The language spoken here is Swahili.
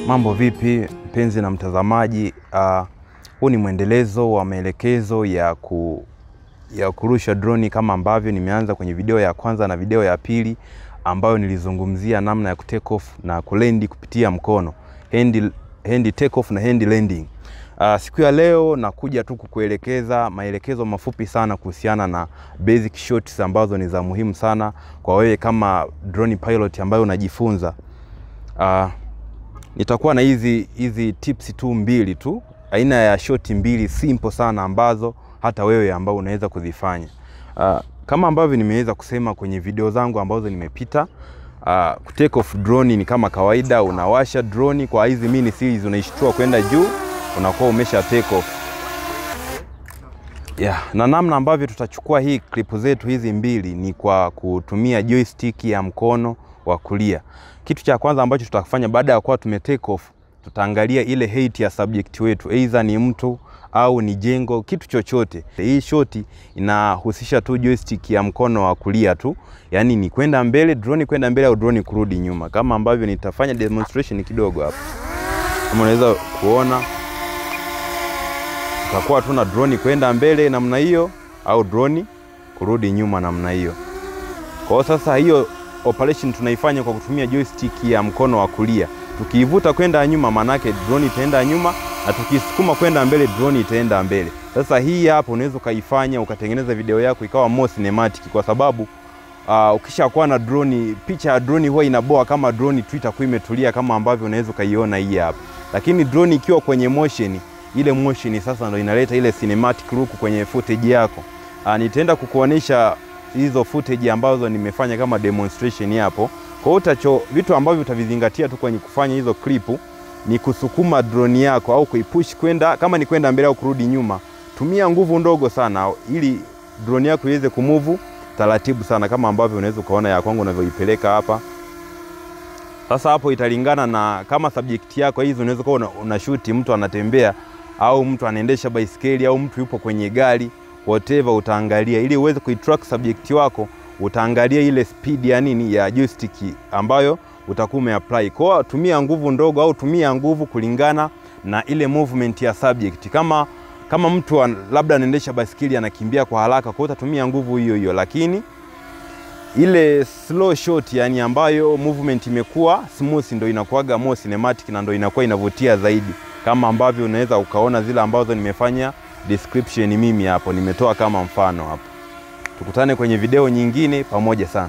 Mambo vipi mpenzi na mtazamaji? Huu ni mwendelezo wa maelekezo ya kurusha droni kama ambavyo nimeanza kwenye video ya kwanza na video ya pili, ambayo nilizungumzia namna ya kutake off na kulendi kupitia mkono, hand take off na hand landing. Siku ya leo nakuja tu kukuelekeza maelekezo mafupi sana kuhusiana na basic shots ambazo ni za muhimu sana kwa wewe kama drone pilot ambayo unajifunza. Nitakuwa na hizi tips tu mbili tu, aina ya shoti mbili simple sana ambazo hata wewe ambao unaweza kuzifanya. Kama ambavyo nimeweza kusema kwenye video zangu ambazo nimepita, kutake off drone ni kama kawaida, unawasha drone kwa hizi mini series, unaishtua kwenda juu, unakuwa umesha take off. Na namna ambavyo tutachukua hii clip zetu hizi mbili ni kwa kutumia joystick ya mkono wa kulia. Kitu cha kwanza ambacho tutafanya baada ya kuwa tume take off, tutaangalia ile height ya subject wetu, either ni mtu au ni jengo, kitu chochote. Hii shoti inahusisha tu joystick ya mkono wa kulia tu, yani ni kwenda mbele, drone kwenda mbele au drone kurudi nyuma, kama ambavyo nitafanya demonstration kidogo hapa. Kama unaweza kuona, tutakuwa tuna drone kwenda mbele namna hiyo au drone kurudi nyuma namna hiyo. Kwa sasa hiyo operation tunaifanya kwa kutumia joystick ya mkono wa kulia. Tukiivuta kwenda nyuma, manake drone itaenda nyuma, na tukisukuma kwenda mbele drone itaenda mbele. Sasa hii hapo unaweza kaifanya ukatengeneza video yako ikawa more cinematic, kwa sababu ukishakuwa na drone, picha ya drone huwa inaboa kama drone tu itakuwa imetulia kama ambavyo unaweza kaiona hii hapa. Lakini drone ikiwa kwenye motion, ile motion sasa ndio inaleta ile cinematic look kwenye footage yako. Nitaenda kukuonesha hizo footage ambazo nimefanya kama demonstration hapo. Kwa hiyo vitu ambavyo utavizingatia tu kwenye kufanya hizo clip ni kusukuma drone yako au kuipush kwenda, kama ni kwenda mbele au kurudi nyuma, tumia nguvu ndogo sana ili drone yako iweze kumove taratibu sana, kama ambavyo unaweza kuona ya kwangu ninavyoipeleka hapa. Sasa hapo italingana na kama subject yako hizo, unaweza kuwa una shoot mtu anatembea au mtu anaendesha baisikeli au mtu yupo kwenye gari, whatever utaangalia ili uweze kuitrack subject wako, utaangalia ile speed ya nini ya joystick ambayo utakuwa umeapply. Kwa tumia nguvu ndogo au tumia nguvu kulingana na ile movement ya subject. Kama mtu labda anaendesha baisikeli anakimbia kwa haraka, kwa utatumia nguvu hiyo hiyo, lakini ile slow shot, yani ambayo movement imekuwa smooth, ndio inakuwaga more cinematic na ndio inakuwa inavutia zaidi, kama ambavyo unaweza ukaona zile ambazo nimefanya description mimi hapo, nimetoa kama mfano hapo. Tukutane kwenye video nyingine, pamoja sana.